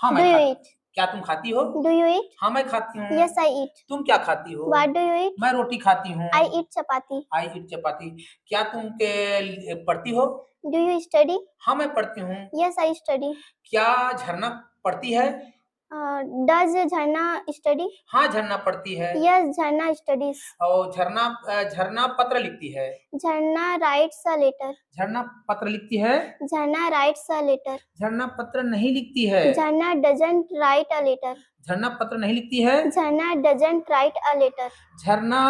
हाँ Do मैं you खाती eat? क्या तुम खाती हो? Do you eat? हाँ मैं खाती हूँ। Yes, I eat. तुम क्या खाती हो? What do you eat? मैं रोटी खाती हूँ। I eat chapati. आई ईट चपाती। क्या तुम के पढ़ती हो? Do you study? हाँ मैं पढ़ती हूँ। Yes, I study. क्या झरना पढ़ती है? Does Jharna study? हाँ झरना पढ़ती है। Yes, Jharna studies. और झरना पत्र लिखती है। Jharna writes a letter. झरना पत्र लिखती है। Jharna writes a letter. झरना पत्र नहीं लिखती है। Jharna doesn't write a letter. झरना पत्र नहीं लिखती है। Jharna doesn't write a letter. झरना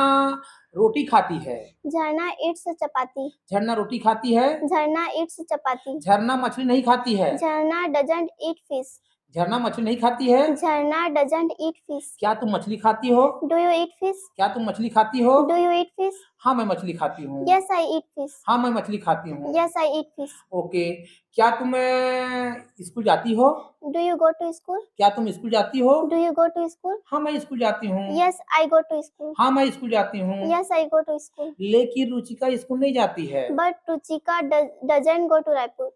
रोटी खाती है। Jharna eats chapati. झरना रोटी खाती है। Jharna eats chapati. झरना मछली नहीं खाती है। Jharna doesn't eat fish. झरना मछली नहीं खाती है। Jharna doesn't eat fish. क्या तुम मछली खाती हो? Do you eat fish? क्या तुम मछली खाती हो? Do you eat fish? हाँ मैं मछली खाती हूँ। Yes, I eat fish. हाँ मैं मछली खाती हूँ। Yes, I eat fish. Okay. क्या तुम स्कूल जाती हो? Do you go to school? क्या तुम स्कूल जाती हो? Do you go to school? हाँ मैं स्कूल जाती हूँ। Yes, I go to school. हाँ मैं स्कूल जाती हूँ। Yes, I go to school. लेकिन रुचिका स्कूल नहीं जाती है। But Ruchika doesn't go to Raipur.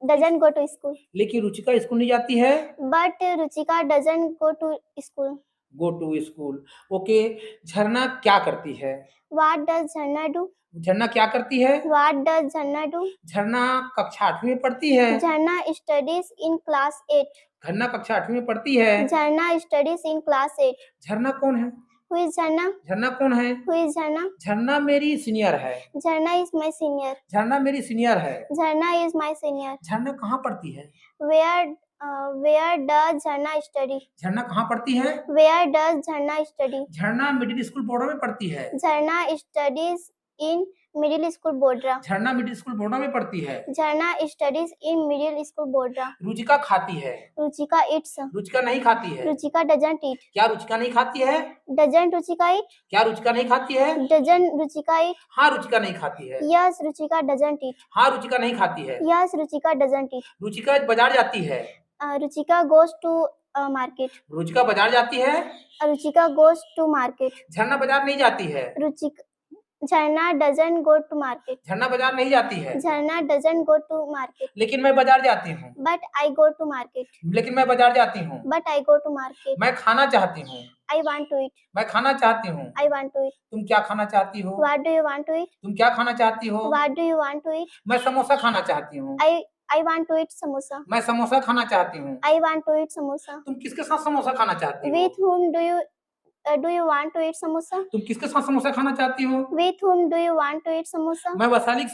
Doesn't go to school. लेकिन रुचिका स्कूल नहीं जाती है। But Ruchika doesn't go to school. Go to school. Okay. Jharna क्या करती है? What does Jharna do? झरना क्या करती है? What does Jharna do? झरना कक्षा 8वीं में पढ़ती है। Jharna studies in class 8. झरना कक्षा 8वीं में पढ़ती है। Jharna studies in class 8. झरना कौन है? Who is Jharna? झरना कौन है? Who is Jharna? झरना मेरी सीनियर है। Jharna is my senior. झरना मेरी सीनियर है। Jharna is my senior. झरना कहाँ पढ़ती है? Where does Jharna study? झरना कहाँ पढ़ती है? Where does Jharna study? झरना मिडिल स्कूल बोर्डो में पढ़ती है। Jharna studies in middle school Bodra. झरना मिडिल स्कूल बोर्डो में पढ़ती है। Jharna studies in middle school Bodra. Ruchika खाती है। Ruchika eats. रुचिका नहीं खाती है। Ruchika doesn't eat. क्या रुचिका नहीं खाती है? Doesn't Ruchika eat? क्या रुचिका नहीं खाती है? Doesn't Ruchika eat? हाँ रुचिका नहीं खाती है। Yes, Ruchika doesn't eat. हाँ रुचिका नहीं खाती है। Yes, Ruchika doesn't eat. Ruchika बाजार जाती है। Ruchika goes to market. Ruchika बाजार जाती है। Ruchika goes to market. झरना बाजार नहीं जाती है। Jharna doesn't go to market. झरना बाजार नहीं जाती है। Jharna doesn't go to market. लेकिन मैं बाजार जाती हूँ। But I go to market. लेकिन मैं बाजार जाती हूँ। But I go to market. मैं खाना चाहती हूँ। I want to eat. मैं खाना चाहती हूँ। I want to eat. तुम क्या खाना चाहती हो? What do you want to eat? तुम क्या खाना चाहती हो? What do you want to eat? मैं समोसा खाना चाहती हूँ। I want to eat samosa. मैं समोसा खाना चाहती हूँ। I want to eat samosa. तुम किसके साथ समोसा खाना चाहती हो? With whom do you want to eat samosa? तुम किसके साथ समोसा खाना चाहती हो? With whom do you want to eat samosa? मैं वैशाली के